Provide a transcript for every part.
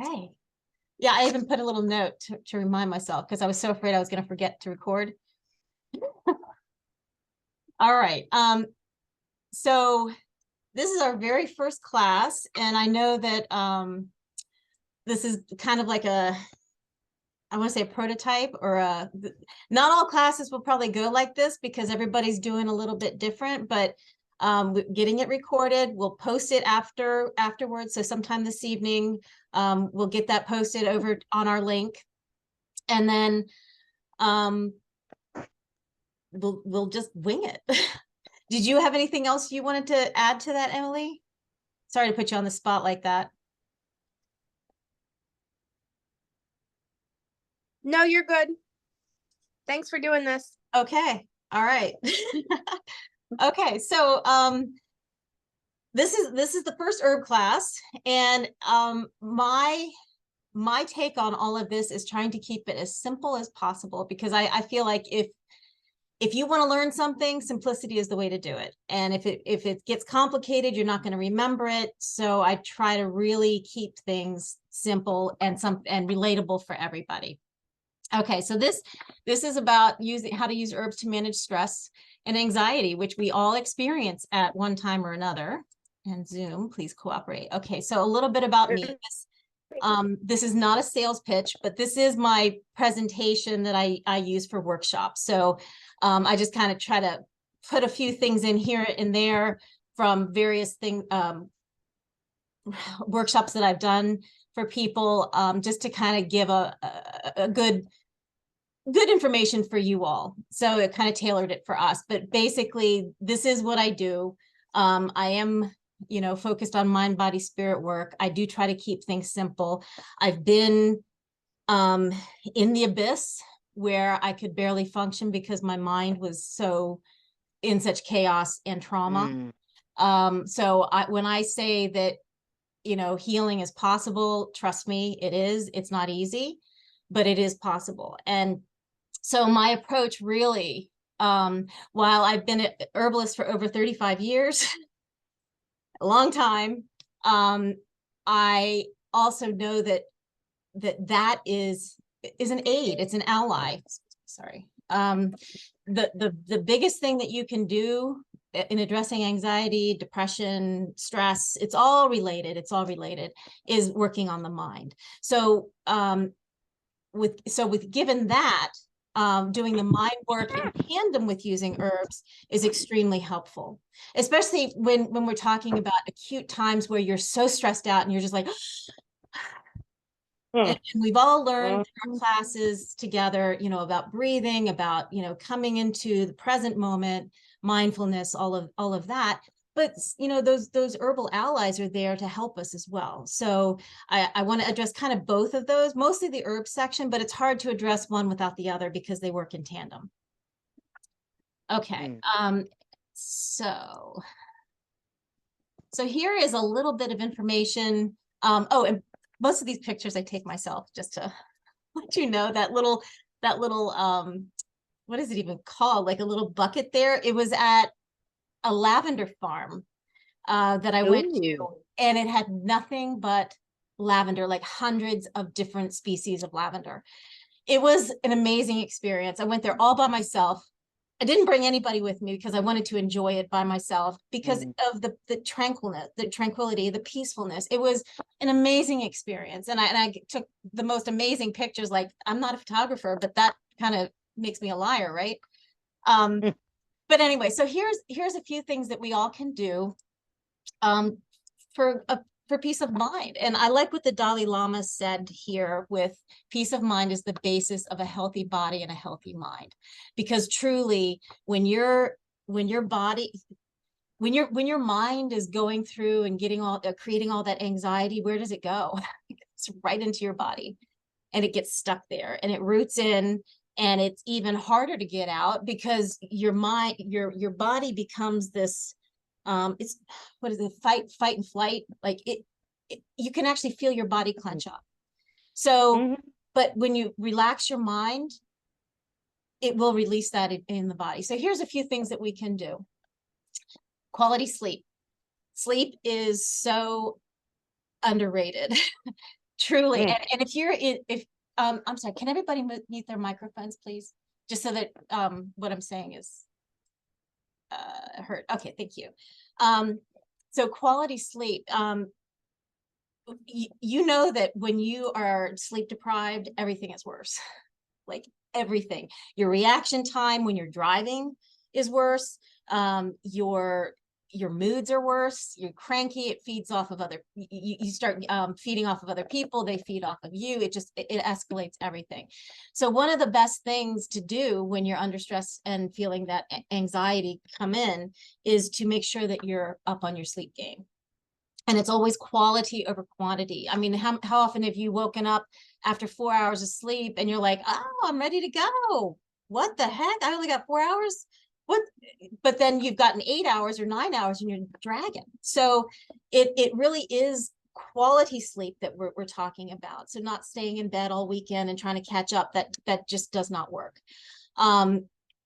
Okay. Yeah, I even put a little note to remind myself because I was so afraid I was going to forget to record. All right. So this is our very first class, and I know that this is kind of like I want to say a prototype or not all classes will probably go like this because everybody's doing a little bit different, but getting it recorded, we'll post it afterwards. So sometime this evening, we'll get that posted over on our link, and then we'll just wing it. Did you have anything else you wanted to add to that, Emily? Sorry to put you on the spot like that. No, you're good. Thanks for doing this. Okay. All right. Okay. So this is the first herb class, and my take on all of this is trying to keep it as simple as possible, because I feel like if you want to learn something, simplicity is the way to do it. And if it gets complicated, you're not going to remember it. So I try to really keep things simple and relatable for everybody. Okay, so this is about how to use herbs to manage stress and anxiety, which we all experience at one time or another. And Zoom, please cooperate. Okay, so a little bit about me. This is not a sales pitch, but this is my presentation that I use for workshops. So I just kind of try to put a few things in here and there from various workshops that I've done for people, just to kind of give a good information for you all. So it kind of tailored it for us, but basically this is what I do. I am, focused on mind, body, spirit work. I do try to keep things simple. I've been in the abyss where I could barely function because my mind was so in such chaos and trauma. So when I say that, healing is possible, trust me, it is. It's not easy, but it is possible. And so my approach really, while I've been an herbalist for over 35 years, a long time, I also know that is an aid. It's an ally. Sorry. The biggest thing that you can do in addressing anxiety, depression, stress, it's all related, is working on the mind. So with given that, doing the mind work in tandem with using herbs is extremely helpful, especially when we're talking about acute times where you're so stressed out and you're just like, and we've all learned in our classes together, about breathing, about, coming into the present moment, mindfulness, all of that. But, those herbal allies are there to help us as well. So I want to address kind of both of those, mostly the herb section, but it's hard to address one without the other because they work in tandem. Okay. So here is a little bit of information. Oh, and most of these pictures I take myself, just to let you know that little what is it even called? Like a little bucket there. It was at a lavender farm that I went to, and it had nothing but lavender, like hundreds of different species of lavender. It was an amazing experience. I went there all by myself. I didn't bring anybody with me because I wanted to enjoy it by myself because of the tranquility, the peacefulness. It was an amazing experience. And I took the most amazing pictures. Like, I'm not a photographer, but that kind of makes me a liar, right? But anyway, so here's a few things that we all can do for peace of mind. And I like what the Dalai Lama said here with peace of mind is the basis of a healthy body and a healthy mind. Because truly, when your mind is going through and creating all that anxiety, where does it go? It's right into your body, and it gets stuck there and it roots in. And it's even harder to get out because your body becomes this, it's, what is it? Fight and flight. Like you can actually feel your body clench up. So, but when you relax your mind, it will release that in the body. So here's a few things that we can do. Quality sleep. Sleep is so underrated. Truly. Mm. And if you're in, if, I'm sorry, can everybody mute their microphones, please? Just so that, what I'm saying is, heard. Okay, thank you. So quality sleep, you know that when you are sleep deprived, everything is worse. Like everything. Your reaction time when you're driving is worse. Your moods are worse. You're cranky. It feeds off of other. You start feeding off of other people. They feed off of you. It escalates everything. So one of the best things to do when you're under stress and feeling that anxiety come in is to make sure that you're up on your sleep game. And it's always quality over quantity. I mean, how often have you woken up after 4 hours of sleep and you're like, oh, I'm ready to go. What the heck? I only got 4 hours. What? But then you've gotten 8 hours or 9 hours and you're dragging. So it really is quality sleep that we're talking about. So not staying in bed all weekend and trying to catch up, that just does not work.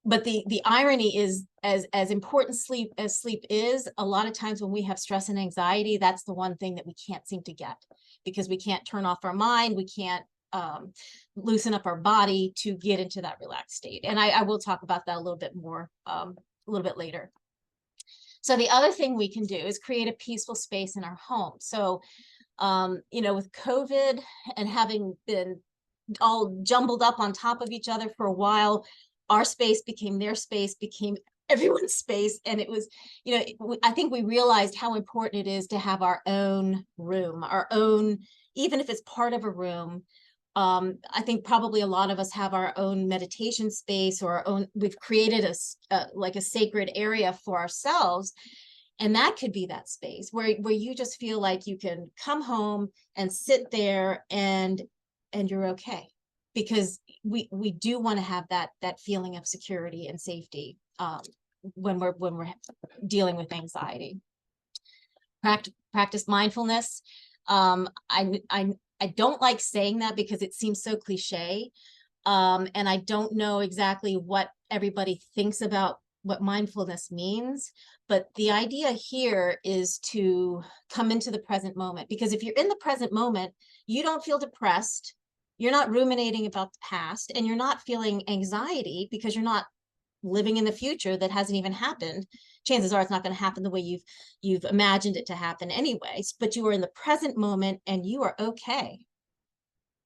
But the irony is, as important sleep as sleep is, a lot of times when we have stress and anxiety, that's the one thing that we can't seem to get, because we can't turn off our mind, we can't loosen up our body to get into that relaxed state. And I will talk about that a little bit more a little bit later. So the other thing we can do is create a peaceful space in our home. So with COVID and having been all jumbled up on top of each other for a while, our space became their space, became everyone's space. And it was, I think we realized how important it is to have our own room, our own, even if it's part of a room. I think probably a lot of us have our own meditation space, or our own, we've created like a sacred area for ourselves. And that could be that space where you just feel like you can come home and sit there and you're okay, because we do want to have that feeling of security and safety when we're dealing with anxiety. Practice mindfulness. I don't like saying that because it seems so cliche, and I don't know exactly what everybody thinks about what mindfulness means. But the idea here is to come into the present moment, because if you're in the present moment, you don't feel depressed. You're not ruminating about the past, and you're not feeling anxiety because you're not living in the future that hasn't even happened. Chances are it's not going to happen the way you've imagined it to happen anyways, but you are in the present moment and you are okay.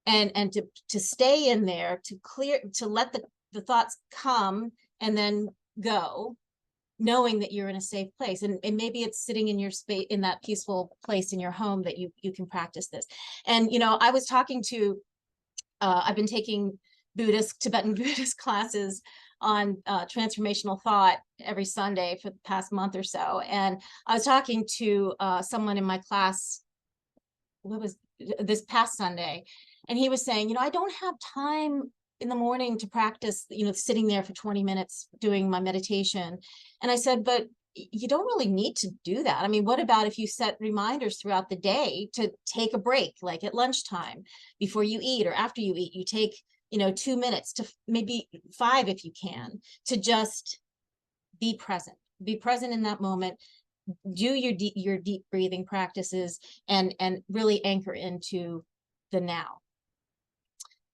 And to stay in there, to let the thoughts come and then go, knowing that you're in a safe place. And maybe it's sitting in your space, in that peaceful place in your home, that you can practice this. And I was talking to I've been taking Tibetan Buddhist classes on transformational thought every Sunday for the past month or so. And I was talking to someone in my class, what was this past Sunday, and he was saying, I don't have time in the morning to practice, sitting there for 20 minutes doing my meditation. And I said, but you don't really need to do that. I mean, what about if you set reminders throughout the day to take a break, like at lunchtime, before you eat or after you eat, you take, 2 minutes to maybe 5 if you can, to just be present in that moment, do your deep breathing practices, and really anchor into the now.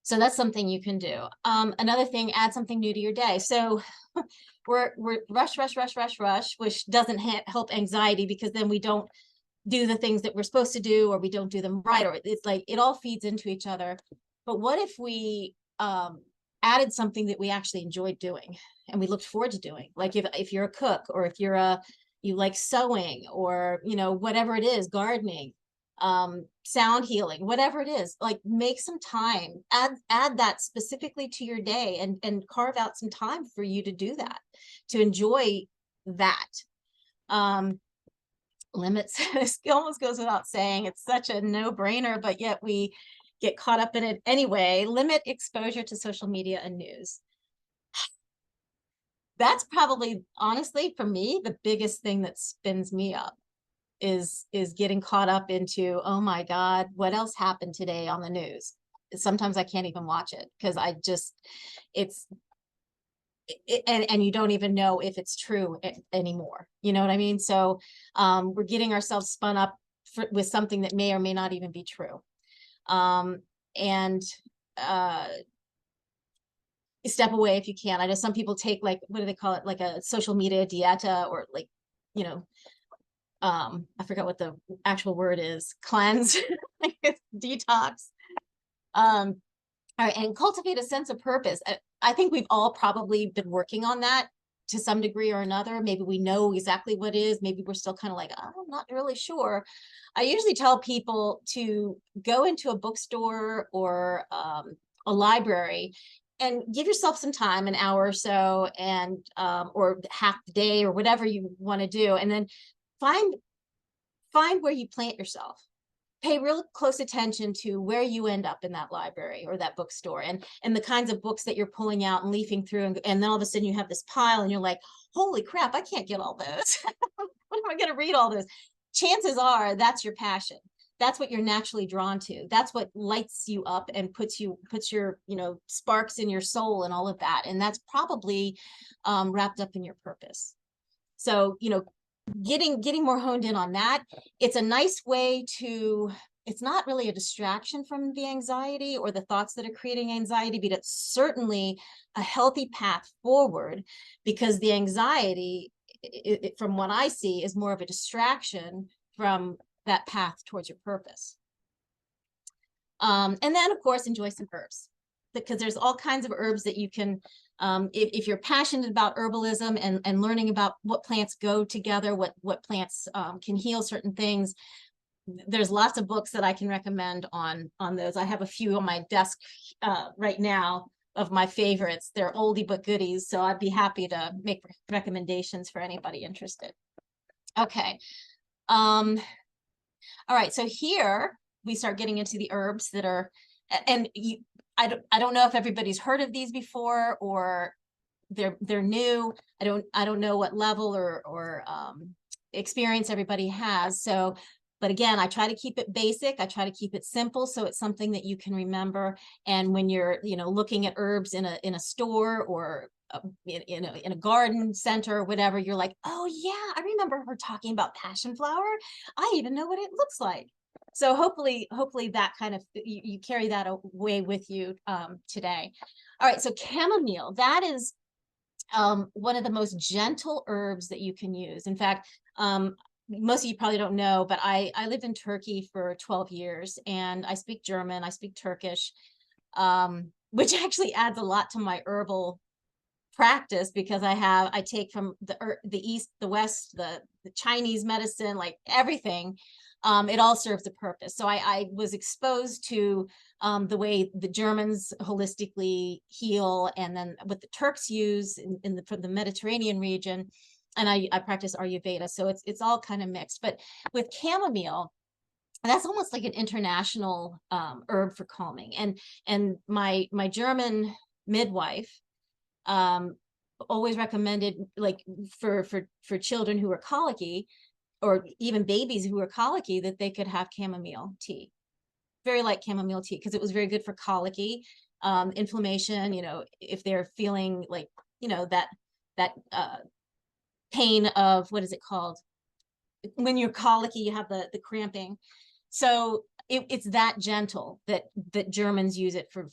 So that's something you can do. Another thing, add something new to your day. So we're rush, which doesn't help anxiety, because then we don't do the things that we're supposed to do, or we don't do them right, or it's like it all feeds into each other. But what if we added something that we actually enjoyed doing and we looked forward to doing? Like if you're a cook, or if you like sewing, or whatever it is, gardening, sound healing, whatever it is, like make some time, add that specifically to your day, and carve out some time for you to do that, to enjoy that. Limits, this almost goes without saying, it's such a no-brainer, but yet we get caught up in it anyway. Limit exposure to social media and news. That's probably, honestly, for me, the biggest thing that spins me up is getting caught up into, oh my God, what else happened today on the news? Sometimes I can't even watch it, because and you don't even know if it's true anymore. You know what I mean? So we're getting ourselves spun up with something that may or may not even be true. And step away if you can. I know some people take, like, what do they call it? Like a social media dieta, or like, you know, I forgot what the actual word is, cleanse, like detox. All right, and cultivate a sense of purpose. I think we've all probably been working on that to some degree or another. Maybe we know exactly what it is. Maybe we're still kind of like, "Oh, I'm not really sure." I usually tell people to go into a bookstore or a library and give yourself some time, an hour or so, and or half the day or whatever you want to do, and then find where you plant yourself. Pay real close attention to where you end up in that library or that bookstore, and the kinds of books that you're pulling out and leafing through, and then all of a sudden you have this pile and you're like, holy crap, I can't get all those. What am I going to read all those? Chances are that's your passion. That's what you're naturally drawn to. That's what lights you up and puts your, sparks in your soul and all of that. And that's probably wrapped up in your purpose. So, getting more honed in on that. It's a nice way to, it's not really a distraction from the anxiety or the thoughts that are creating anxiety, but it's certainly a healthy path forward, because the anxiety, from what I see, is more of a distraction from that path towards your purpose. And then, of course, enjoy some herbs, because there's all kinds of herbs that you can, if you're passionate about herbalism and learning about what plants go together, what plants can heal certain things, there's lots of books that I can recommend on those. I have a few on my desk right now of my favorites. They're oldie but goodies, so I'd be happy to make recommendations for anybody interested. Okay. All right, so here we start getting into the herbs that are, and I don't know if everybody's heard of these before, or they're new. I don't know what level or experience everybody has. So, but again, I try to keep it basic. I try to keep it simple, so it's something that you can remember. And when you're, looking at herbs in a store, or in a garden center or whatever, you're like, oh yeah, I remember her talking about passion flower. I even know what it looks like. So hopefully that kind of, you carry that away with you today. All right, so chamomile, that is one of the most gentle herbs that you can use. In fact, most of you probably don't know, but I lived in Turkey for 12 years, and I speak German, I speak Turkish, which actually adds a lot to my herbal practice, because I take from the East, the West, the Chinese medicine, like everything. It all serves a purpose. So I was exposed to the way the Germans holistically heal, and then what the Turks use from the Mediterranean region. And I practice Ayurveda. So it's all kind of mixed. But with chamomile, that's almost like an international herb for calming. And my German midwife always recommended, like, for children who are colicky, or even babies who are colicky, that they could have chamomile tea, very light chamomile tea, because it was very good for colicky, inflammation, if they're feeling like, that pain of, what is it called? When you're colicky, you have the cramping. So it's that gentle that Germans use it for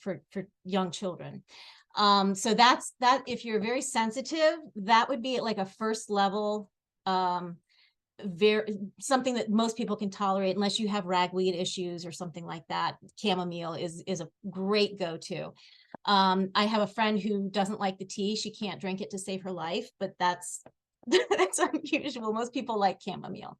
young children. So that's that. If you're very sensitive, that would be like a first level, something that most people can tolerate, unless you have ragweed issues or something like that. Chamomile is a great go-to. I have a friend who doesn't like the tea. She can't drink it to save her life, but that's that's unusual. Most people like chamomile.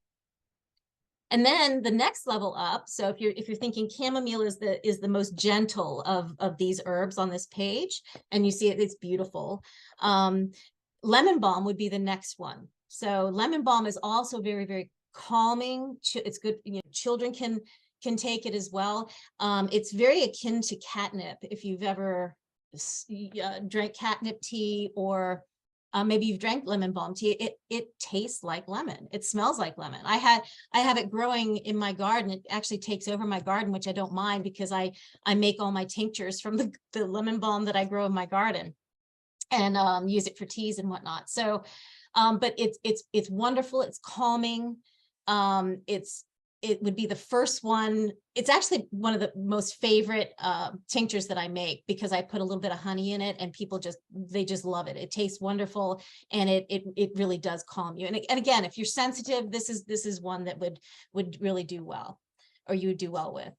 And then the next level up, so if you're thinking chamomile is the most gentle of these herbs on this page, and you see it's beautiful. Lemon balm would be the next one. So lemon balm is also very, very calming. It's good, children can take it as well. It's very akin to catnip, if you've ever drank catnip tea, or maybe you've drank lemon balm tea. It tastes like lemon. It smells like lemon. I have it growing in my garden. It actually takes over my garden, which I don't mind, because I make all my tinctures from the lemon balm that I grow in my garden, and use it for teas and whatnot. So, but it's wonderful. It's calming. It's it would be the first one. It's actually one of the most favorite tinctures that I make, because I put a little bit of honey in it, and people they just love it. It tastes wonderful, and it really does calm you. And again, if you're sensitive, this is one that would really do well, or you would do well with.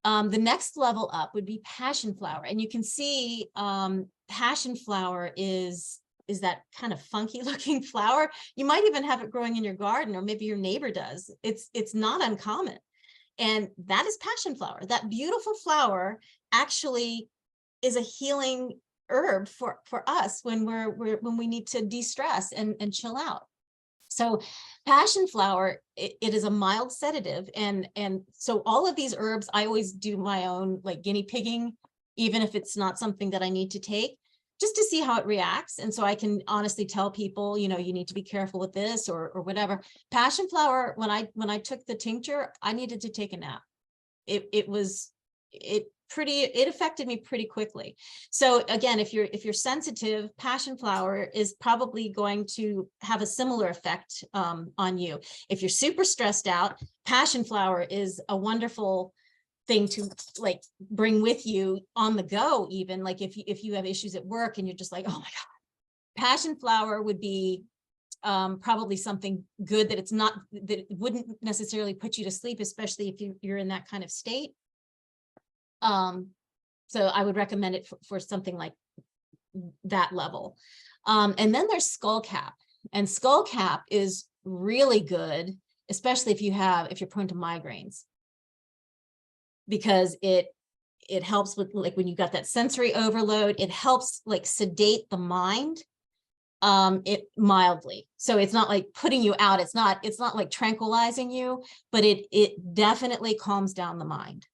The next level up would be passion flower, and you can see passion flower is that kind of funky looking flower. You might even have it growing in your garden, or maybe your neighbor does. It's not uncommon. And that is passion flower. That beautiful flower actually is a healing herb for us when when we need to de-stress and chill out. So passion flower, it is a mild sedative. And so all of these herbs, I always do my own like guinea pigging, even if it's not something that I need to take, just to see how it reacts. And so I can honestly tell people, you know, you need to be careful with this or whatever. Passion flower, when I took the tincture, I needed to take a nap. It affected me pretty quickly. So again, if you're sensitive, passion flower is probably going to have a similar effect on you. If you're super stressed out, passion flower is a wonderful thing to like bring with you on the go. Even like if you have issues at work and you're just like, oh my God, passion flower would be probably something good that that wouldn't necessarily put you to sleep, especially if you're in that kind of state. So I would recommend it for something like that level. And then there's skullcap, and skullcap is really good, especially if you're prone to migraines, because it helps with like when you got that sensory overload, it helps like sedate the mind it mildly. So it's not like putting you out. It's not like tranquilizing you, but it definitely calms down the mind.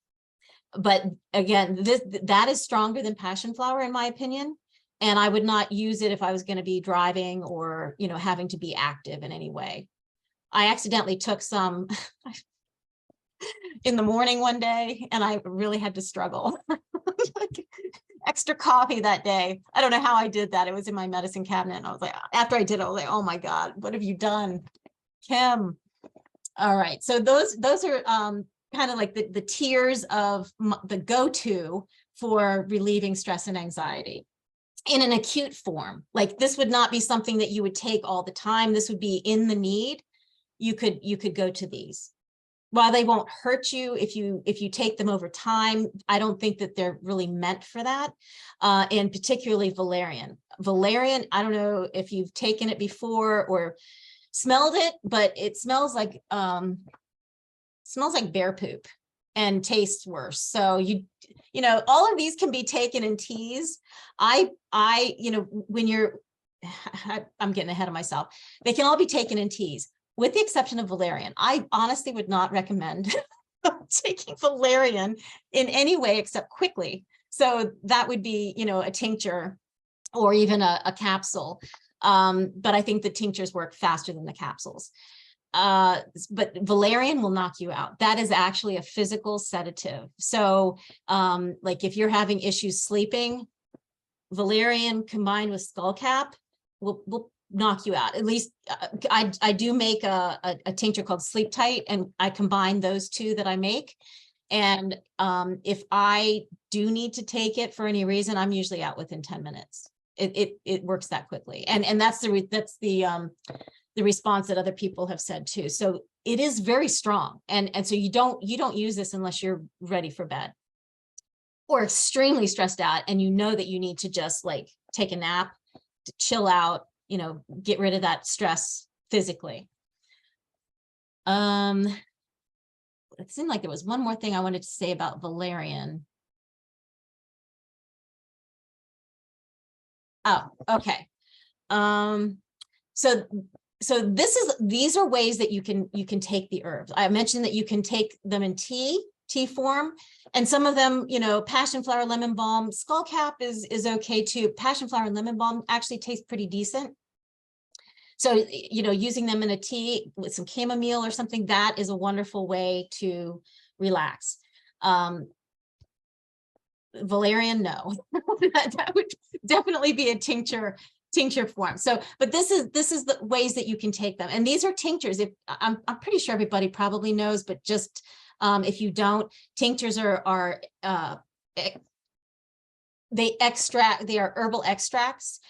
But again, that is stronger than passion flower in my opinion. And I would not use it if I was going to be driving or, you know, having to be active in any way. I accidentally took some in the morning one day, and I really had to struggle. Like, extra coffee that day. I don't know how I did that. It was in my medicine cabinet. And I was like, after I did it, I was like, oh my God, what have you done, Kim? All right. So those are kind of like the tiers of the go-to for relieving stress and anxiety in an acute form. Like this would not be something that you would take all the time. This would be in the need. You could go to these. While they won't hurt you if you take them over time, I don't think that they're really meant for that. And particularly valerian. Valerian, I don't know if you've taken it before or smelled it, but it smells like bear poop and tastes worse. So you know, all of these can be taken in teas. You know, when I'm getting ahead of myself. They can all be taken in teas, with the exception of valerian. I honestly would not recommend taking valerian in any way except quickly. So that would be, you know, a tincture or even a capsule. But I think the tinctures work faster than the capsules. But valerian will knock you out. That is actually a physical sedative. So like if you're having issues sleeping, valerian combined with skullcap will knock you out. At least I do make a tincture called Sleep Tight, and I combine those two that I make. And if I do need to take it for any reason, I'm usually out within 10 minutes. It works that quickly. And that's the response that other people have said too. So it is very strong. And so you don't use this unless you're ready for bed or extremely stressed out and you know that you need to just like take a nap, to chill out, you know, get rid of that stress physically. It seemed like there was one more thing I wanted to say about valerian. Oh, okay. So these are ways that you can take the herbs. I mentioned that you can take them in tea form, and some of them, you know, passion flower, lemon balm, skullcap is okay too. Passion flower and lemon balm actually taste pretty decent. So, you know, using them in a tea with some chamomile or something, that is a wonderful way to relax. Valerian, no. That would definitely be a tincture tincture form. So, but this is the ways that you can take them. And these are tinctures. If I'm pretty sure everybody probably knows, but just if you don't, tinctures are they are herbal extracts.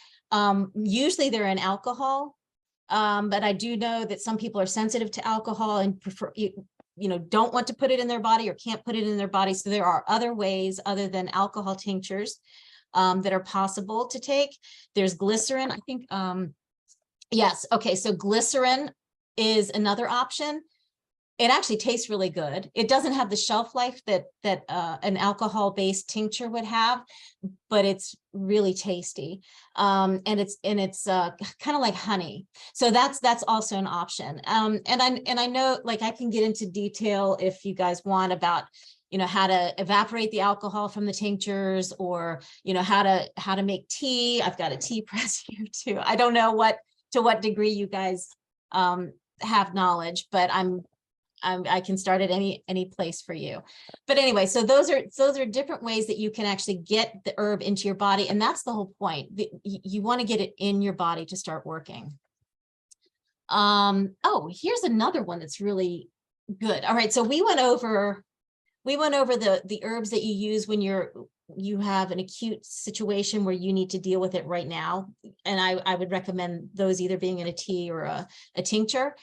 Usually they're in alcohol. But I do know that some people are sensitive to alcohol and prefer, don't want to put it in their body or can't put it in their body. So there are other ways other than alcohol tinctures that are possible to take. There's glycerin, I think. Yes. Okay. So glycerin is another option. It actually tastes really good. It doesn't have the shelf life that an alcohol-based tincture would have, but it's really tasty. And it's kind of like honey. So that's also an option. And I know, like, I can get into detail if you guys want about, how to evaporate the alcohol from the tinctures, or, how to make tea. I've got a tea press here too. I don't know to what degree you guys have knowledge, but I can start at any place for you. But anyway, so those are different ways that you can actually get the herb into your body. And that's the whole point. You want to get it in your body to start working. Oh, here's another one that's really good. All right. So we went over the herbs that you use when you have an acute situation where you need to deal with it right now. And I would recommend those either being in a tea or a tincture.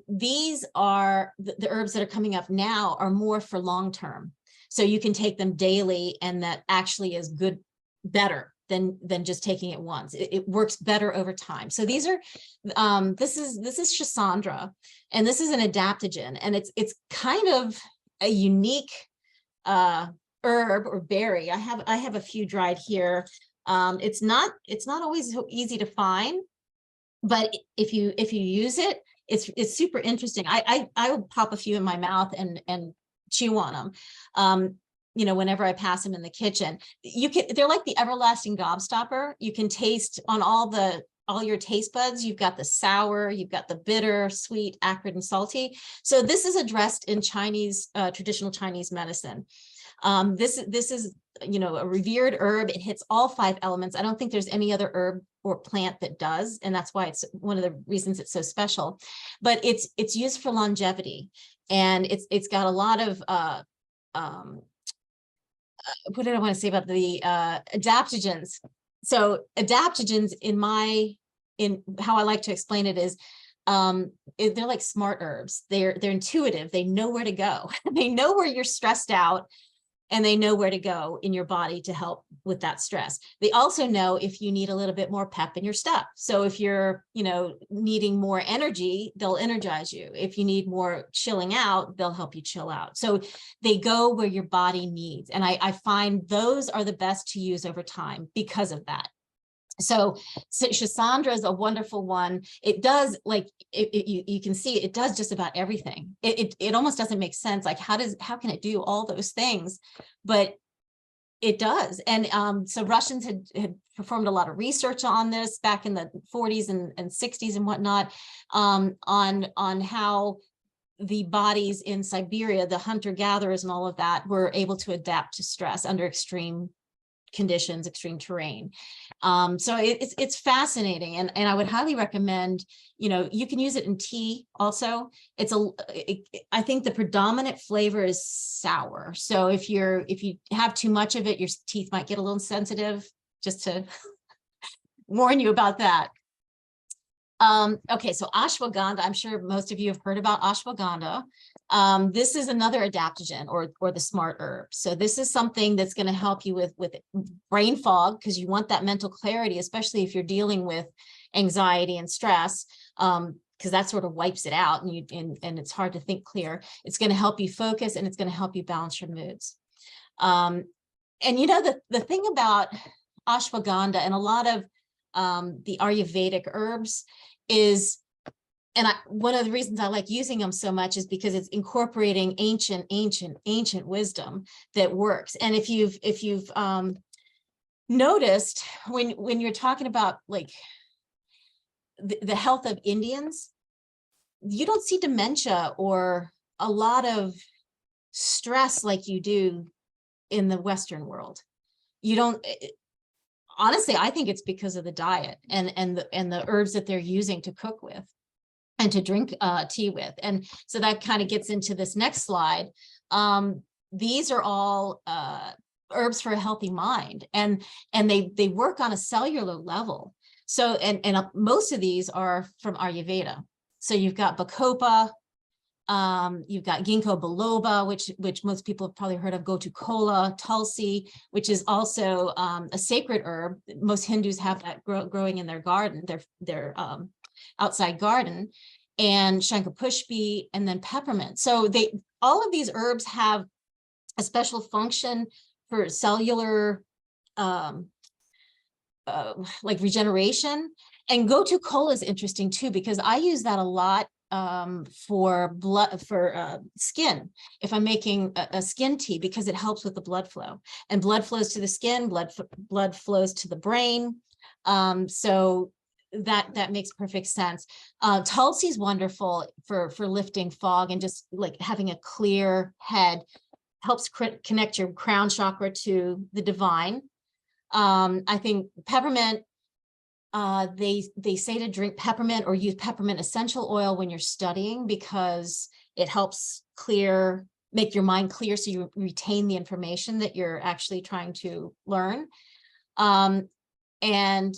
These are the herbs that are coming up now are more for long term. So you can take them daily, and that actually is better than just taking it once. It works better over time. So these are, this is Schisandra, and this is an adaptogen, and it's kind of a unique herb or berry. I have a few dried here. It's not always so easy to find, but if you use it, it's super interesting. I will pop a few in my mouth and chew on them. Whenever I pass them in the kitchen, they're like the everlasting gobstopper. You can taste on all your taste buds. You've got the sour, you've got the bitter, sweet, acrid, and salty. So this is addressed in Chinese, traditional Chinese medicine. This is, a revered herb. It hits all 5 elements. I don't think there's any other herb or plant that does, and that's why it's one of the reasons it's so special. But it's used for longevity, and it's got a lot of what did I want to say about the adaptogens? So adaptogens, in how I like to explain it, is they're like smart herbs. They're intuitive. They know where to go. They know where you're stressed out, and they know where to go in your body to help with that stress. They also know if you need a little bit more pep in your step. So if you're, needing more energy, they'll energize you. If you need more chilling out, they'll help you chill out. So they go where your body needs. And I find those are the best to use over time because of that. So Schisandra is a wonderful one. It does, like, you can see it does just about everything. It almost doesn't make sense. Like, how can it do all those things? But it does. And so Russians had performed a lot of research on this back in the 40s and 60s and whatnot, on how the bodies in Siberia, the hunter-gatherers and all of that, were able to adapt to stress under extreme conditions, extreme terrain. So it's fascinating, and I would highly recommend, you can use it in tea also. I think the predominant flavor is sour. So if you have too much of it, your teeth might get a little sensitive, just to warn you about that. Okay, so ashwagandha, I'm sure most of you have heard about ashwagandha. This is another adaptogen, or the smart herb. So this is something that's going to help you with brain fog, because you want that mental clarity, especially if you're dealing with anxiety and stress, because that sort of wipes it out, and it's hard to think clear. It's going to help you focus, and it's going to help you balance your moods. And the thing about ashwagandha and a lot of the Ayurvedic herbs is, and one of the reasons I like using them so much is because it's incorporating ancient wisdom that works. And if you've noticed, when you're talking about, like, the health of Indians, you don't see dementia or a lot of stress like you do in the Western world. You don't. honestly, I think it's because of the diet and the herbs that they're using to cook with and to drink tea with. And so that kind of gets into this next slide. These are all herbs for a healthy mind, and they work on a cellular level. So and most of these are from Ayurveda. So you've got Bacopa, you've got Ginkgo biloba, which most people have probably heard of, Gotu kola, Tulsi, which is also a sacred herb. Most Hindus have that growing in their garden, their outside garden, and Shankapushpi, and then peppermint. So all of these herbs have a special function for cellular like regeneration. And Gotu kola is interesting too, because I use that a lot for skin, if I'm making a skin tea, because it helps with the blood flow, and blood flows to the skin, blood flows to the brain. So that makes perfect sense. Tulsi is wonderful for lifting fog and just like having a clear head, helps connect your crown chakra to the divine. I think peppermint, they say to drink peppermint or use peppermint essential oil when you're studying, because it helps make your mind clear, so you retain the information that you're actually trying to learn. And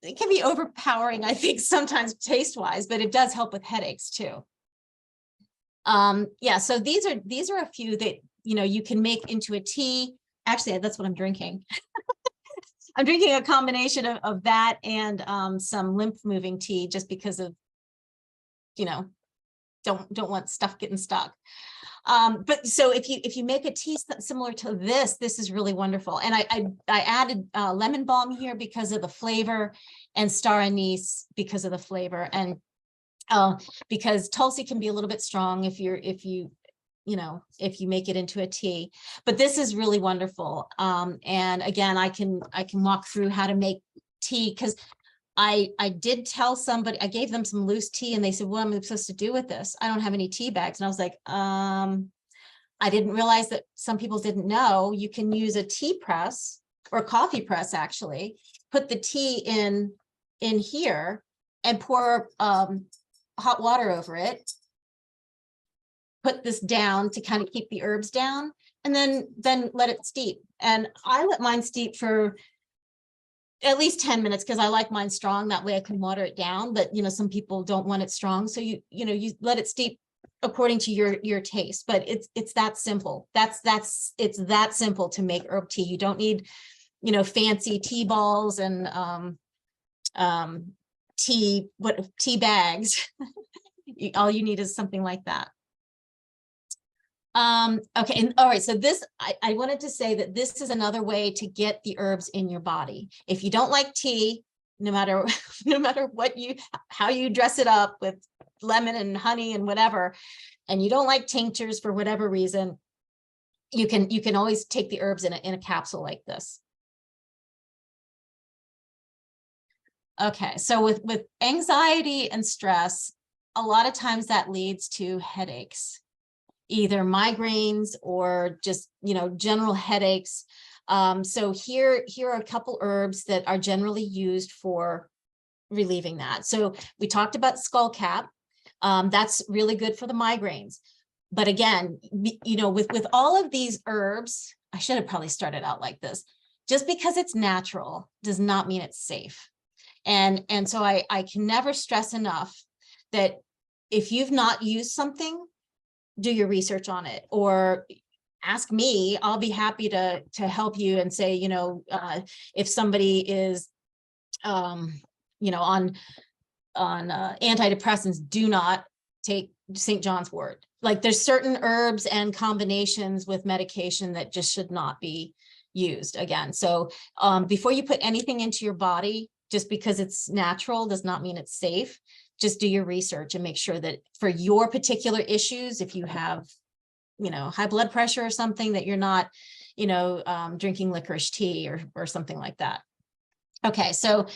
it can be overpowering, I think, sometimes taste-wise, but it does help with headaches too. Yeah, so these are a few that you can make into a tea. Actually, that's what I'm drinking. I'm drinking a combination of that and some lymph moving tea, just because of, don't want stuff getting stuck. But so if you make a tea similar to this is really wonderful. And I added lemon balm here because of the flavor, and star anise because of the flavor, and because Tulsi can be a little bit strong if you make it into a tea. But this is really wonderful. And again, I can walk through how to make tea, because I did tell somebody, I gave them some loose tea, and they said, what am I supposed to do with this? I don't have any tea bags. And I was like, I didn't realize that some people didn't know you can use a tea press or a coffee press, actually, put the tea in here and pour hot water over it, put this down to kind of keep the herbs down, and then let it steep. And I let mine steep for at least 10 minutes, because I like mine strong. That way I can water it down. But some people don't want it strong, so you let it steep according to your taste. But it's that simple. It's that simple to make herb tea. You don't need fancy tea balls and tea bags. All you need is something like that. Okay, and all right, so this, I wanted to say that this is another way to get the herbs in your body. If you don't like tea, no matter how you dress it up with lemon and honey and whatever, and you don't like tinctures for whatever reason, you can always take the herbs in a capsule like this. Okay, so with anxiety and stress, a lot of times that leads to headaches, either migraines or just general headaches. So here are a couple herbs that are generally used for relieving that. So we talked about skullcap. That's really good for the migraines. But again, with all of these herbs, I should have probably started out like this. Just because it's natural does not mean it's safe. And so I can never stress enough that if you've not used something, do your research on it, or ask me. I'll be happy to help you and say, if somebody is, on antidepressants, do not take St. John's wort. Like, there's certain herbs and combinations with medication that just should not be used again. So before you put anything into your body, just because it's natural does not mean it's safe. Just do your research and make sure that for your particular issues, if you have, high blood pressure or something, that you're not, drinking licorice tea or something like that. Okay, so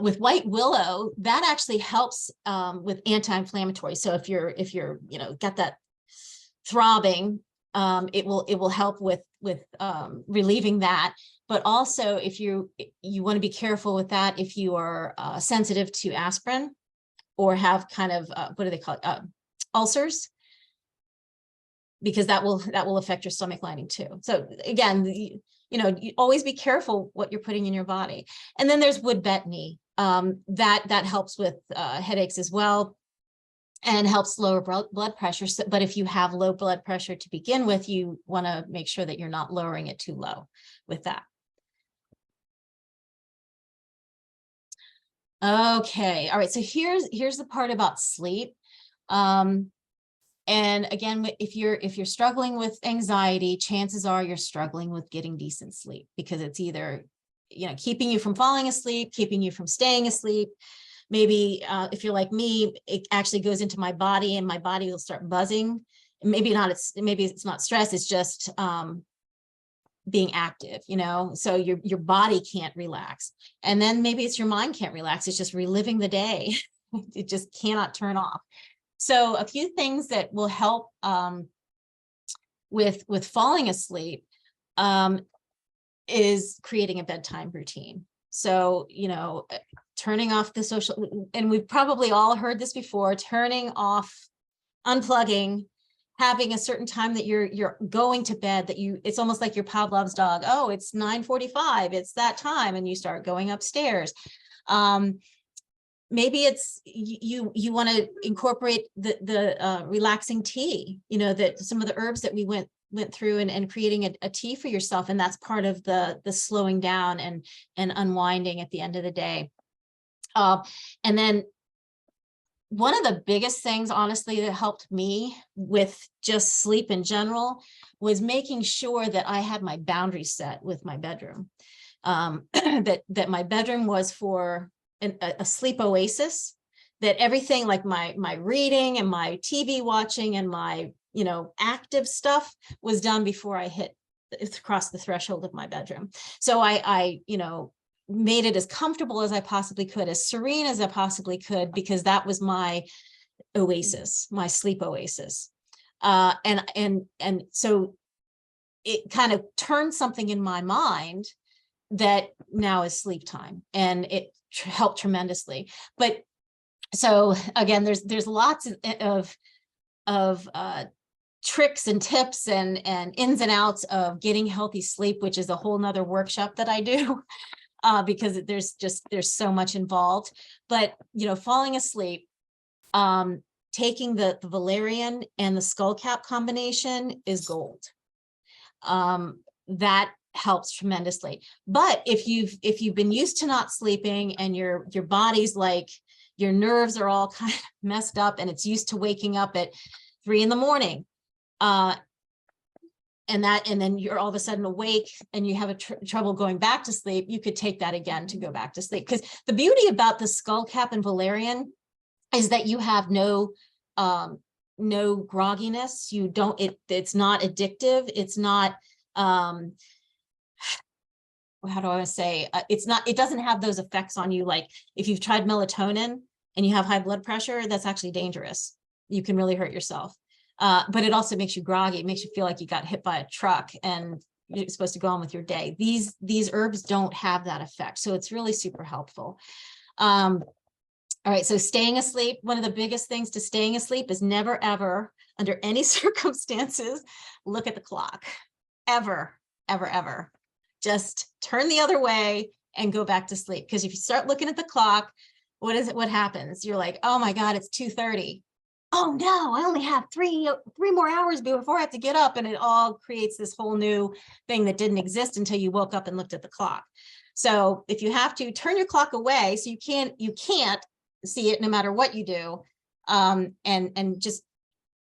with white willow, that actually helps with anti-inflammatory. So if you're got that throbbing, it will help with relieving that. But also, if you want to be careful with that if you are sensitive to aspirin or have kind of what do they call it, ulcers, because that will affect your stomach lining too. So again, you always be careful what you're putting in your body. And then there's wood betony, that helps with headaches as well, and helps lower blood pressure. So, but if you have low blood pressure to begin with, you want to make sure that you're not lowering it too low with that. Okay, all right, so here's the part about sleep. And again, if you're struggling with anxiety, chances are you're struggling with getting decent sleep, because it's either, keeping you from falling asleep, keeping you from staying asleep. Maybe if you're like me, it actually goes into my body and my body will start buzzing. Maybe it's not stress, it's just being active, so your body can't relax. And then maybe it's your mind can't relax, it's just reliving the day. It just cannot turn off. So a few things that will help with falling asleep is creating a bedtime routine. So, turning off the social, and we've probably all heard this before, turning off, unplugging, having a certain time that you're going to bed, that it's almost like your Pavlov's dog. Oh, it's 9:45, it's that time, and you start going upstairs. Maybe it's you want to incorporate the relaxing tea, that some of the herbs that we went through, and creating a tea for yourself. And that's part of the slowing down and unwinding at the end of the day. And then one of the biggest things, honestly, that helped me with just sleep in general was making sure that I had my boundaries set with my bedroom. That my bedroom was for a sleep oasis, that everything like my reading and my TV watching and my, active stuff was done before I crossed the threshold of my bedroom. So I made it as comfortable as I possibly could, as serene as I possibly could, because that was my oasis, my sleep oasis. And so it kind of turned something in my mind that now is sleep time, and it helped tremendously. But so again, there's lots of tricks and tips and ins and outs of getting healthy sleep, which is a whole nother workshop that I do. Because there's so much involved. But falling asleep, taking the valerian and the skullcap combination is gold. That helps tremendously. But if you've been used to not sleeping, and your body's like, your nerves are all kind of messed up, and it's used to waking up at 3 a.m, and then you're all of a sudden awake and you have trouble going back to sleep, you could take that again to go back to sleep. Because the beauty about the skullcap and valerian is that you have no grogginess. You don't, it's not addictive. It's not, how do I say, it doesn't have those effects on you. Like if you've tried melatonin and you have high blood pressure, that's actually dangerous. You can really hurt yourself. But it also makes you groggy. It makes you feel like you got hit by a truck and you're supposed to go on with your day. These herbs don't have that effect. So it's really super helpful. All right. So staying asleep, one of the biggest things to staying asleep is never, ever, under any circumstances, look at the clock. Ever, ever, ever. Just turn the other way and go back to sleep. Because if you start looking at the clock, what happens? You're like, oh my God, it's 2:30. Oh no, I only have three more hours before I have to get up. And it all creates this whole new thing that didn't exist until you woke up and looked at the clock. So if you have to, turn your clock away so you can't see it no matter what you do. And just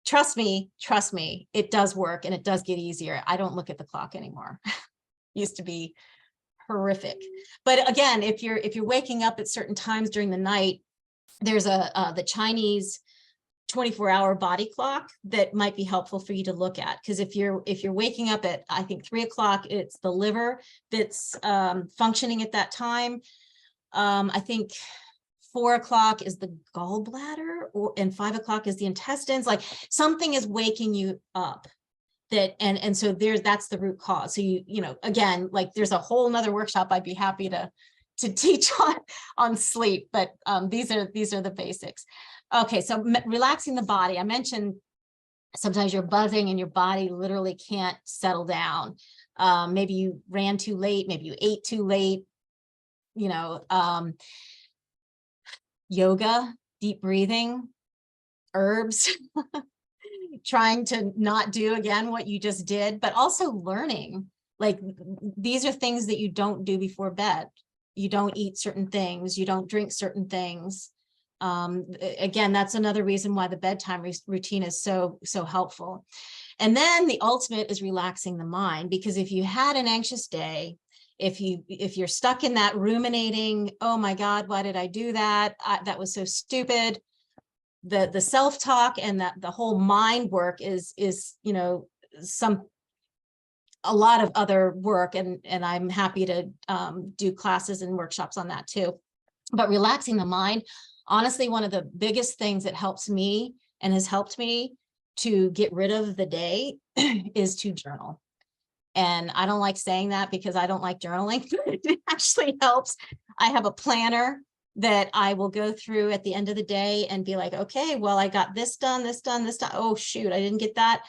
trust me, it does work, and it does get easier. I don't look at the clock anymore. Used to be horrific. But again, if you're waking up at certain times during the night, there's the Chinese 24-hour body clock that might be helpful for you to look at. Because if you're waking up at, I think, 3 o'clock, it's the liver that's functioning at that time. I think 4 o'clock is the gallbladder, and 5 o'clock is the intestines. Like something is waking you up. and so that's the root cause. So you know, again, like there's a whole nother workshop I'd be happy to teach on sleep, but these are the basics. Okay, so relaxing the body. I mentioned sometimes you're buzzing and your body literally can't settle down. Maybe you ran too late, maybe you ate too late, you know, yoga, deep breathing, herbs, trying to not do again what you just did, but also learning. Like these are things that you don't do before bed. You don't eat certain things, you don't drink certain things. Again, that's another reason why the bedtime routine is so helpful. And then the ultimate is relaxing the mind, because if you had an anxious day, if you're stuck in that ruminating, oh my God, why did I do that? That was so stupid. The self-talk and the whole mind work is, you know, a lot of other work, and I'm happy to do classes and workshops on that too. But relaxing the mind, honestly, one of the biggest things that helps me and has helped me to get rid of the day is to journal. And I don't like saying that because I don't like journaling, but it actually helps. I have a planner that I will go through at the end of the day and be like, okay, well, I got this done, this done, this done. Oh, shoot, I didn't get that.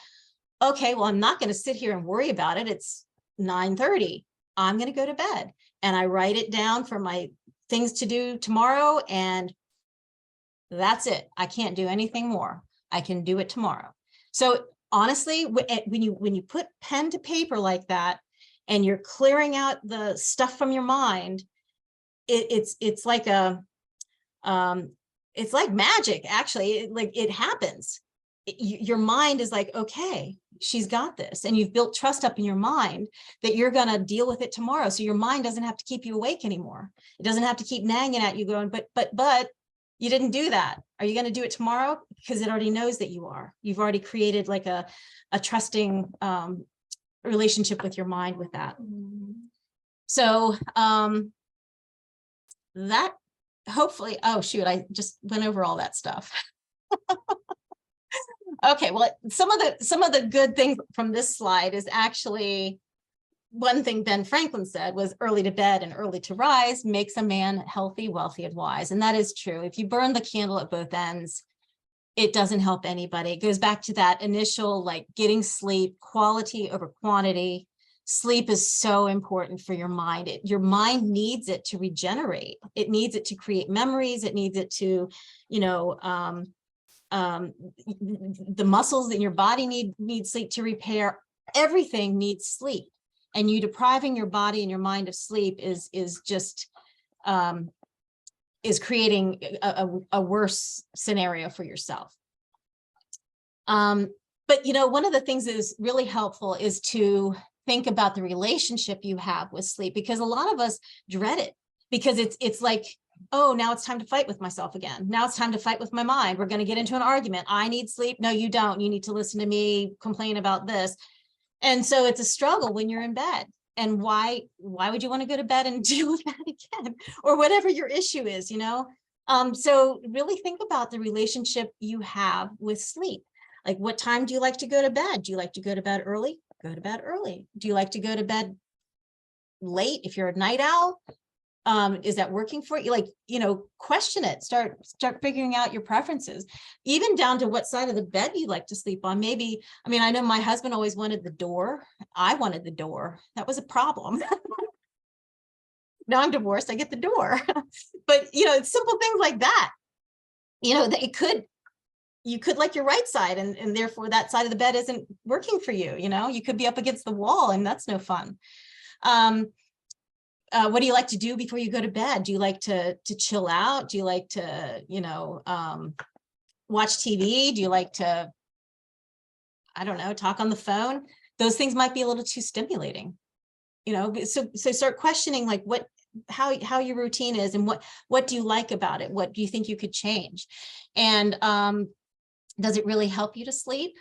Okay, well, I'm not going to sit here and worry about it. It's 9:30. I'm going to go to bed. And I write it down for my things to do tomorrow. And that's it. I can't do anything more. I can do it tomorrow. So honestly, when you put pen to paper like that, and you're clearing out the stuff from your mind, it's like it's like magic, actually. Like it happens. Your mind is like, okay, she's got this. And you've built trust up in your mind that you're going to deal with it tomorrow. So your mind doesn't have to keep you awake anymore. It doesn't have to keep nagging at you going, but you didn't do that. Are you going to do it tomorrow? Because it already knows that you are. You've already created like a trusting relationship with your mind with that. So that hopefully, oh shoot, I just went over all that stuff. Okay, well, some of the good things from this slide is actually one thing Ben Franklin said was early to bed and early to rise makes a man healthy, wealthy, and wise. And that is true. If you burn the candle at both ends, it doesn't help anybody. It goes back to that initial, like getting sleep, quality over quantity. Sleep is so important for your mind. Your mind needs it to regenerate. It needs it to create memories. It needs it to, you know, the muscles in your body need sleep to repair. Everything needs sleep, and you depriving your body and your mind of sleep is just is creating a worse scenario for yourself. But you know, one of the things that is really helpful is to think about the relationship you have with sleep, because a lot of us dread it, because it's like, oh, now it's time to fight with myself again. Now it's time to fight with my mind. We're going to get into an argument. I need sleep. No, you don't. You need to listen to me complain about this. And so it's a struggle when you're in bed. And why would you want to go to bed and deal with that again, or whatever your issue is, you know? So really think about the relationship you have with sleep. Like, what time do you like to go to bed? Do you like to go to bed early? Go to bed early. Do you like to go to bed late if you're a night owl? Is that working for you? Like, you know, question it, start figuring out your preferences, even down to what side of the bed you like to sleep on. Maybe, I mean, I know my husband always wanted the door. I wanted the door. That was a problem. Now I'm divorced, I get the door. But, you know, it's simple things like that. You know, you could like your right side, and therefore that side of the bed isn't working for you. You know, you could be up against the wall, and that's no fun. What do you like to do before you go to bed? Do you like to chill out? Do you like to, you know, watch TV? Do you like to, I don't know, talk on the phone? Those things might be a little too stimulating, you know. So start questioning like how your routine is, and what do you like about it? What do you think you could change? And does it really help you to sleep?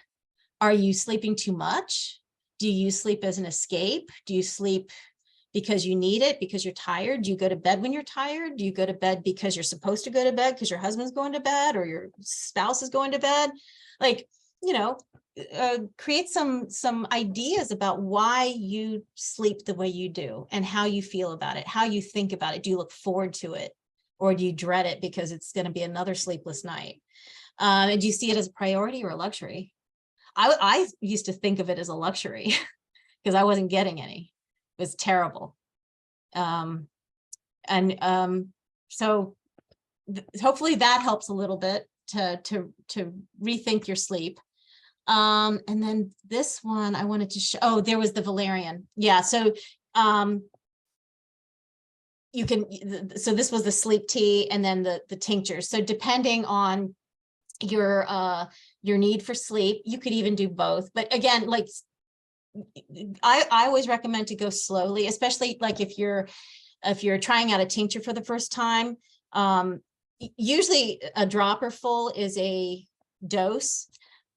Are you sleeping too much? Do you sleep as an escape? Do you sleep because you need it, because you're tired? Do you go to bed when you're tired? Do you go to bed because you're supposed to go to bed because your husband's going to bed or your spouse is going to bed? Like, you know, create some ideas about why you sleep the way you do and how you feel about it, how you think about it. Do you look forward to it, or do you dread it because it's going to be another sleepless night? And do you see it as a priority or a luxury? I used to think of it as a luxury because I wasn't getting any. It was terrible. So hopefully that helps a little bit to rethink your sleep. And then this one I wanted to show, oh, there was the valerian. Yeah. So, you can, so this was the sleep tea and then the tinctures. So depending on your need for sleep, you could even do both. But again, like I always recommend to go slowly, especially like if you're trying out a tincture for the first time. Usually a dropper full is a dose.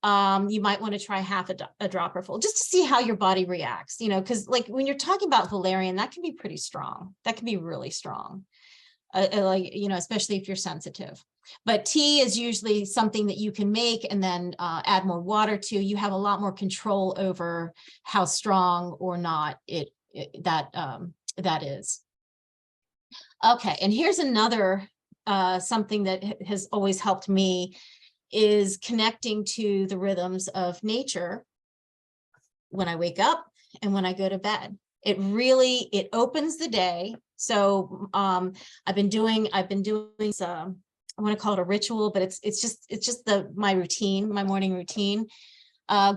You might want to try half a dropper full just to see how your body reacts, you know, because like when you're talking about valerian, that can be pretty strong. That can be really strong, like, you know, especially if you're sensitive. But tea is usually something that you can make and then add more water to. You have a lot more control over how strong or not that is. Okay, and here's another something that has always helped me is connecting to the rhythms of nature when I wake up and when I go to bed. It opens the day. So I've been doing some, I want to call it a ritual, but it's just my routine, my morning routine,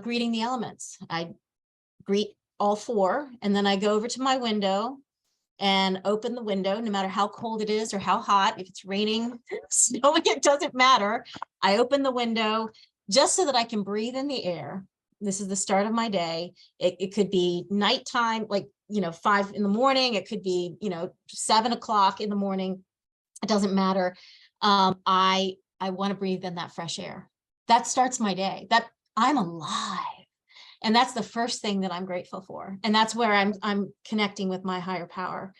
greeting the elements. I greet all four, and then I go over to my window and open the window, no matter how cold it is or how hot. If it's raining, snowing, it doesn't matter. I open the window just so that I can breathe in the air. This is the start of my day. It could be nighttime, like, you know, 5 in the morning. It could be, you know, 7 o'clock in the morning. It doesn't matter. I want to breathe in that fresh air. That starts my day. That I'm alive. And that's the first thing that I'm grateful for. And that's where I'm connecting with my higher power.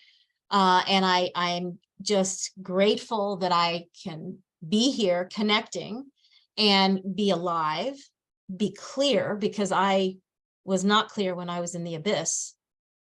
And I'm just grateful that I can be here connecting and be alive, be clear, because I was not clear when I was in the abyss.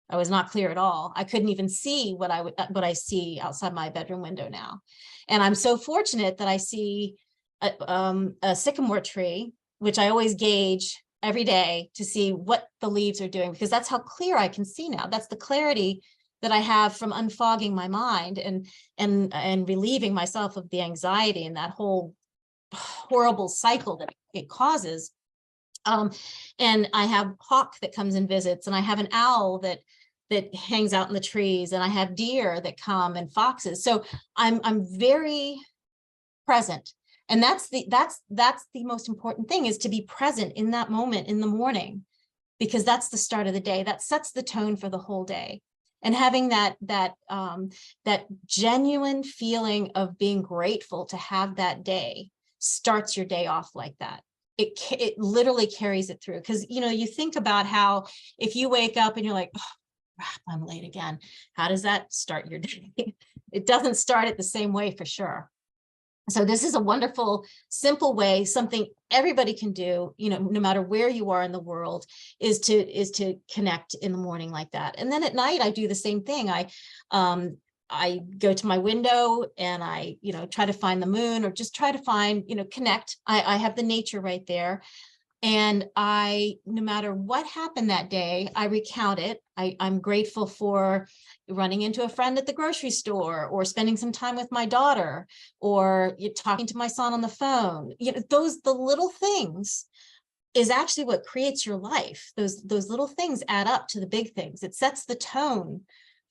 I was not clear at all. I couldn't even see what I see outside my bedroom window now. And I'm so fortunate that I see a sycamore tree, which I always gauge every day to see what the leaves are doing, because that's how clear I can see now. That's the clarity that I have from unfogging my mind and relieving myself of the anxiety and that whole horrible cycle that it causes. And I have hawk that comes and visits, and I have an owl that hangs out in the trees, and I have deer that come and foxes. So I'm very present. And that's the most important thing, is to be present in that moment in the morning, because that's the start of the day. That sets the tone for the whole day. And having that genuine feeling of being grateful to have that day starts your day off like that. It literally carries it through, because, you know, you think about how if you wake up and you're like, oh, crap, I'm late again. How does that start your day? It doesn't start it the same way, for sure. So this is a wonderful, simple way, something everybody can do, you know, no matter where you are in the world, is to connect in the morning like that. And then at night, I do the same thing. I go to my window and I, you know, try to find the moon, or just try to find, you know, connect. I have the nature right there. And no matter what happened that day, I recount it. I'm grateful for running into a friend at the grocery store, or spending some time with my daughter, or talking to my son on the phone. You know, the little things is actually what creates your life. Those little things add up to the big things. It sets the tone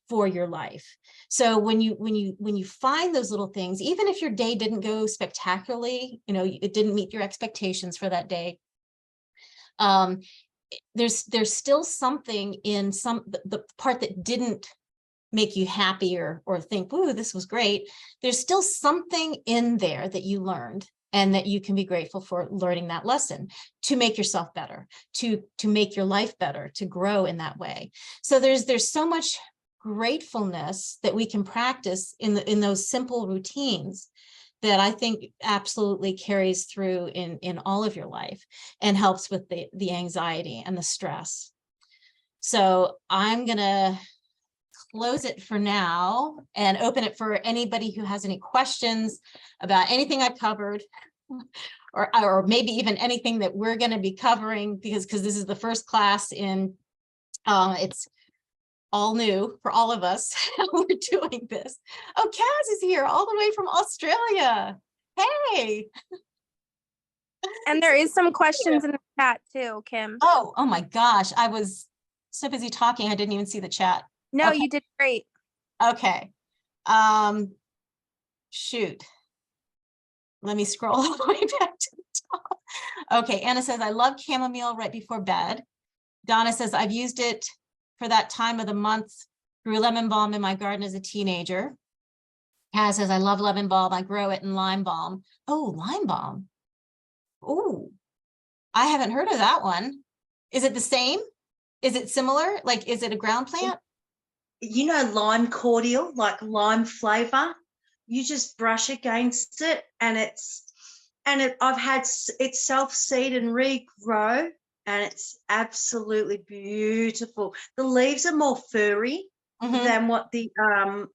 for your life. So when you find those little things, even if your day didn't go spectacularly, you know, it didn't meet your expectations for that day, there's still something in the part that didn't make you happy or think, ooh, this was great. There's still something in there that you learned, and that you can be grateful for learning that lesson, to make yourself better, to make your life better, to grow in that way. So there's so much gratefulness that we can practice in those simple routines that I think absolutely carries through in all of your life and helps with the anxiety and the stress. So I'm gonna close it for now and open it for anybody who has any questions about anything I've covered, or maybe even anything that we're going to be covering, because this is the first class in, it's all new for all of us. We're doing this. Oh, Kaz is here all the way from Australia. Hey. And there is some questions in the chat too, Kim. Oh my gosh. I was so busy talking. I didn't even see the chat. No, Okay. you did great. Okay. Shoot. Let me scroll all the way back to the top. Okay. Anna says, I love chamomile right before bed. Donna says, I've used it for that time of the month. Grew lemon balm in my garden as a teenager. Kaz says, I love lemon balm. I grow it in lime balm. Oh, lime balm. Oh, I haven't heard of that one. Is it the same? Is it similar? Like, is it a ground plant? You know, lime cordial, like lime flavor. You just brush against it, and I've had it self-seed and regrow, and it's absolutely beautiful. The leaves are more furry than what the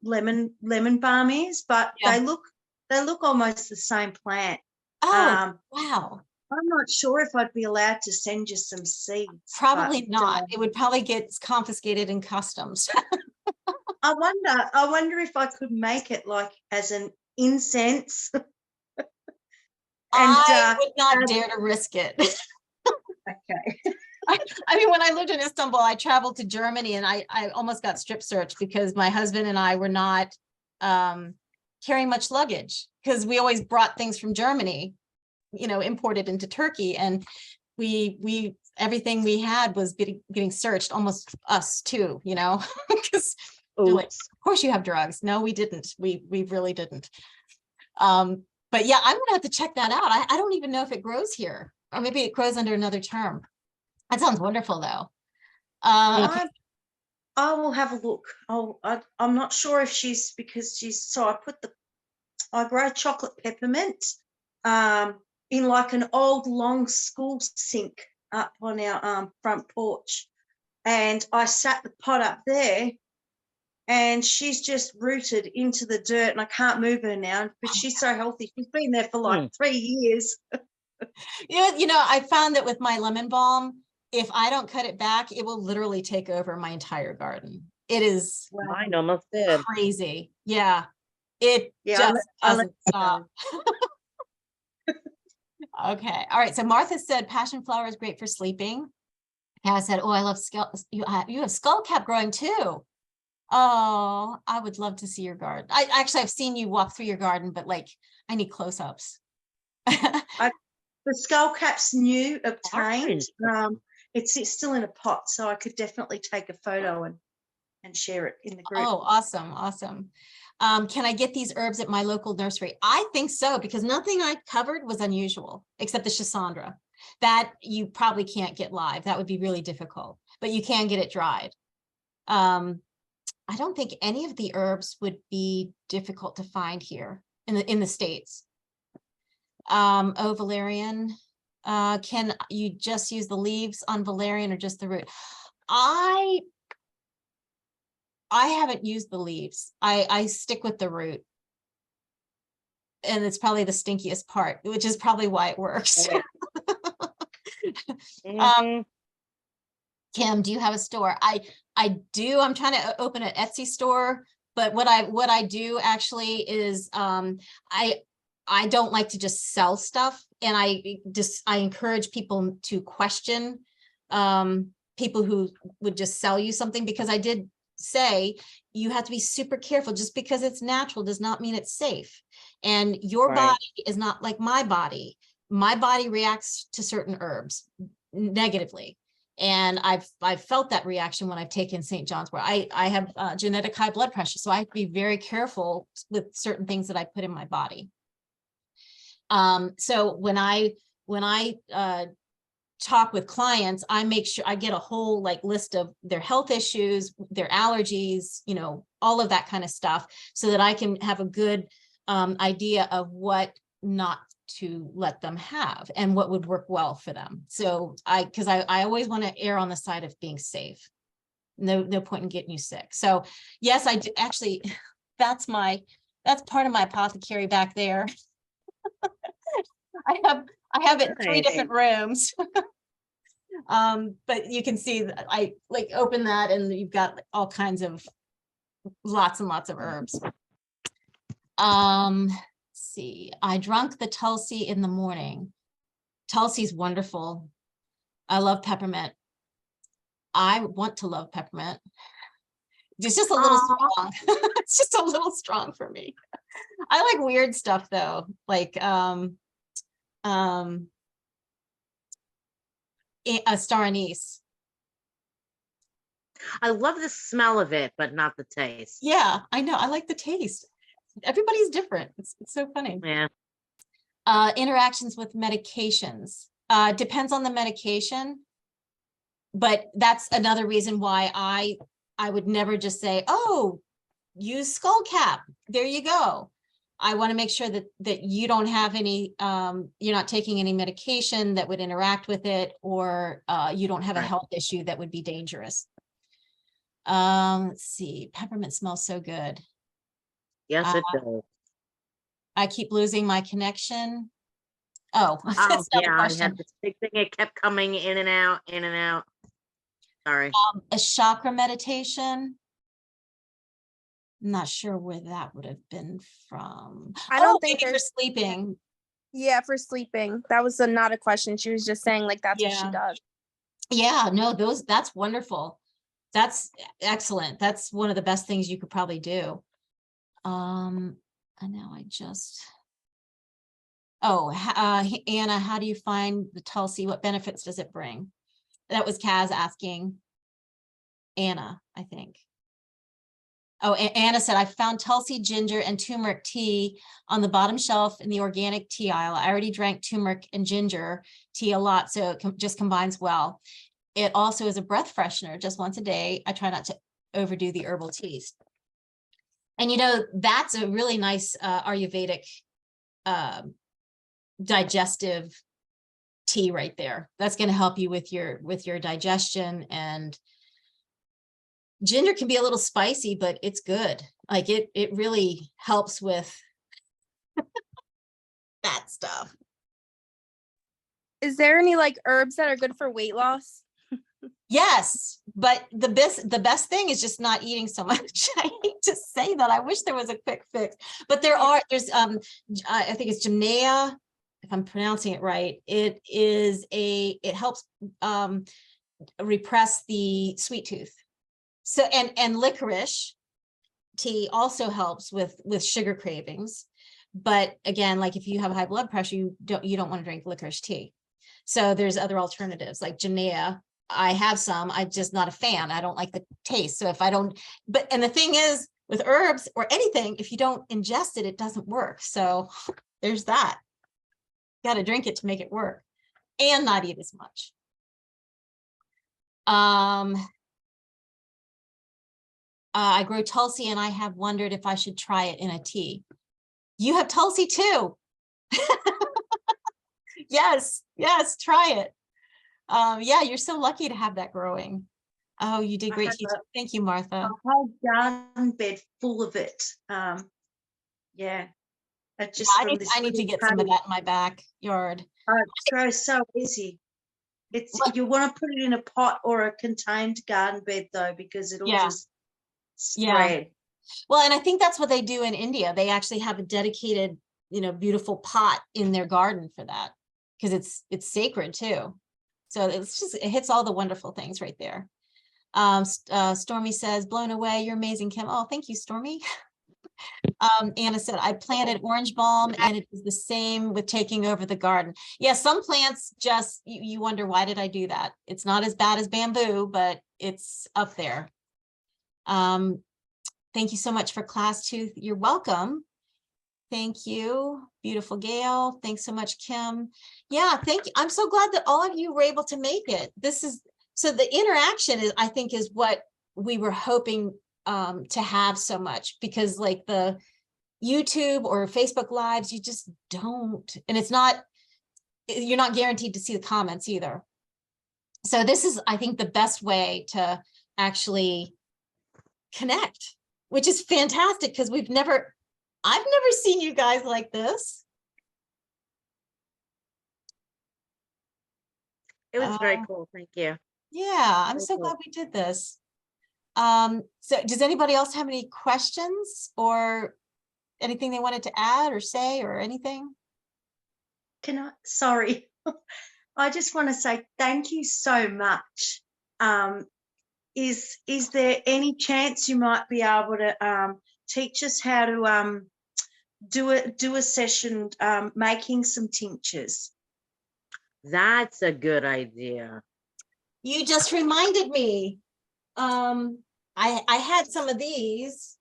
lemon balm is, but they look almost the same plant. Oh, wow. I'm not sure if I'd be allowed to send you some seeds. Probably not. It would probably get confiscated in customs. I wonder if I could make it like as an incense. I would not dare to risk it. Okay. I mean, when I lived in Istanbul, I traveled to Germany, and I almost got strip searched because my husband and I were not carrying much luggage, because we always brought things from Germany, you know, imported into Turkey, and we everything we had was getting searched, almost us too, you know, because like, of course you have drugs. No, we didn't. We really didn't. But yeah, I'm gonna have to check that out. I don't even know if it grows here, or maybe it grows under another term. That sounds wonderful though. Okay. I will have a look. I'm not sure if I grow chocolate peppermint in like an old long school sink up on our front porch, and I sat the pot up there, and she's just rooted into the dirt, and I can't move her now, but she's so healthy. She's been there for like 3 years. You know, I found that with my lemon balm, if I don't cut it back, it will literally take over my entire garden. It is Mine almost did. crazy. Yeah. It just doesn't stop. Okay. All right. So Martha said passion flower is great for sleeping. Kaz said, oh, I love you have skullcap growing too. Oh, I would love to see your garden. I've seen you walk through your garden, but like I need close-ups. The skullcap's new, obtained. It's still in a pot, so I could definitely take a photo and share it in the group. Oh, awesome. Awesome. Can I get these herbs at my local nursery? I think so, because nothing I covered was unusual except the Schisandra. That you probably can't get live. That would be really difficult, but you can get it dried. I don't think any of the herbs would be difficult to find here in the States. Oh, valerian. Can you just use the leaves on valerian or just the root? I haven't used the leaves. I stick with the root. And it's probably the stinkiest part, which is probably why it works. Kim, do you have a store? I do. I'm trying to open an Etsy store, but what I do actually is I don't like to just sell stuff, and I encourage people to question people who would just sell you something, because I did say you have to be super careful. Just because it's natural does not mean it's safe. And your body is not like my body. My body reacts to certain herbs negatively. And I've felt that reaction when I've taken St. John's wort. I have genetic high blood pressure, so I have to be very careful with certain things that I put in my body. So when I talk with clients, I make sure I get a whole list of their health issues, their allergies, you know, all of that kind of stuff, so that I can have a good idea of what not to let them have and what would work well for them. So because I always want to err on the side of being safe. No point in getting you sick. So yes, I do actually, that's part of my apothecary back there. I have it in 3 different rooms. But you can see that I like open that and you've got all kinds of lots and lots of herbs. Let's see, I drank the Tulsi in the morning. Tulsi's wonderful. I love peppermint. I want to love peppermint. It's just a little strong. It's just a little strong for me. I like weird stuff though, like a star anise. I love the smell of it, but not the taste. Yeah, I know. I like the taste. Everybody's different. It's so funny. Yeah. Interactions with medications. Depends on the medication. But that's another reason why I would never just say, oh, use skull cap. There you go. I want to make sure that you don't have any, you're not taking any medication that would interact with it, or you don't have a health issue that would be dangerous. Let's see, peppermint smells so good. Yes, it does. I keep losing my connection. Oh, Oh, that's another yeah, I question. had this big thing. It kept coming in and out, in and out. Sorry. A chakra meditation. I'm not sure where that would have been from. I don't think maybe for there's- sleeping. Yeah, for sleeping. That was not a question. She was just saying like that's what she Yeah. does. Yeah, no, that's wonderful. That's excellent. That's one of the best things you could probably do. And now I just, Anna, how do you find the Tulsi? What benefits does it bring? That was Kaz asking Anna, I think. Oh, Anna said, I found Tulsi, ginger, and turmeric tea on the bottom shelf in the organic tea aisle. I already drank turmeric and ginger tea a lot, so it just combines well. It also is a breath freshener, just once a day. I try not to overdo the herbal teas. And you know, that's a really nice Ayurvedic digestive tea right there. That's going to help you with your digestion. And ginger can be a little spicy, but it's good. Like it really helps with that stuff. Is there any like herbs that are good for weight loss? Yes, but the best thing is just not eating so much. I hate to say that. I wish there was a quick fix, but there's I think it's Jumnea, if I'm pronouncing it right. It helps repress the sweet tooth. So and licorice tea also helps with sugar cravings. But again, like if you have high blood pressure, you don't want to drink licorice tea. So there's other alternatives like Jumnea. I have some, I'm just not a fan. I don't like the taste. So if I don't, and the thing is with herbs or anything, if you don't ingest it, it doesn't work. So there's that. Got to drink it to make it work and not eat as much. I grow Tulsi and I have wondered if I should try it in a tea. You have Tulsi too. Yes, try it. Yeah, you're so lucky to have that growing. Oh, you did great teaching. Thank you, Martha. A whole garden bed full of it. Yeah. Just I need to get some of that in my backyard. It's so easy. You want to put it in a pot or a contained garden bed though, because it'll just spread. Well, and I think that's what they do in India. They actually have a dedicated, beautiful pot in their garden for that, because it's sacred too. So it hits all the wonderful things right there. Stormy says, blown away. You're amazing, Kim. Oh, thank you, Stormy. Anna said, I planted orange balm and it is the same with taking over the garden. Yeah, some plants just, you wonder, why did I do that? It's not as bad as bamboo, but it's up there. Thank you so much for class 2. You're welcome. Thank you, beautiful Gail. Thanks so much, Kim. Yeah, thank you. I'm so glad that all of you were able to make it. So the interaction is, I think, is what we were hoping to have so much, because like YouTube or Facebook Lives, you just don't. And you're not guaranteed to see the comments either. So this is, I think, the best way to actually connect, which is fantastic because I've never seen you guys like this. It was very cool. Thank you. Yeah, I'm Very so cool. glad we did this. So does anybody else have any questions or anything they wanted to add or say or anything? Sorry. I just want to say thank you so much. Is there any chance you might be able to teach us how to do a session making some tinctures? That's a good idea. You just reminded me. I had some of these.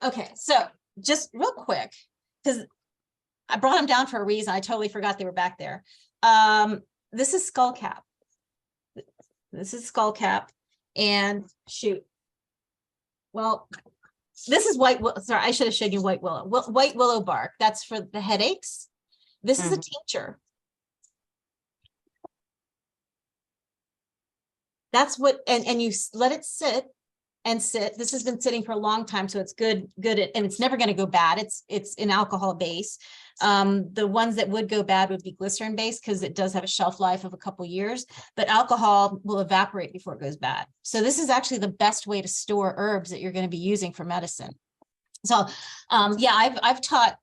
Okay, so just real quick, because I brought them down for a reason. I totally forgot they were back there. This is skullcap. This is skullcap, and shoot. Well, this is sorry, I should have shown you white willow. White willow bark. That's for the headaches. This is a tincture. That's what, and you let it sit and sit. This has been sitting for a long time, so it's good, and it's never going to go bad. It's an alcohol base. The ones that would go bad would be glycerin based because it does have a shelf life of a couple years, but alcohol will evaporate before it goes bad. So this is actually the best way to store herbs that you're going to be using for medicine. So yeah, I've taught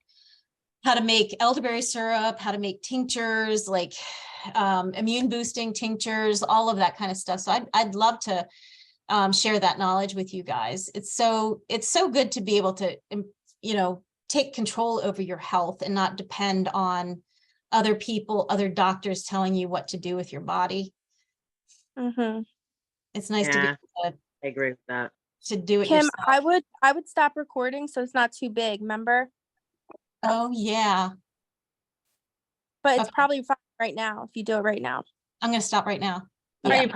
how to make elderberry syrup, how to make tinctures, like immune boosting tinctures, all of that kind of stuff. So I'd love to share that knowledge with you guys. It's so good to be able to, take control over your health and not depend on other people, other doctors telling you what to do with your body. It's nice to be able I agree with that. to do it Kim, yourself. I would stop recording so it's not too big, remember? Oh yeah. But it's Okay. probably fine right now if you do it right now. I'm going to stop right now. Yeah. Are you putting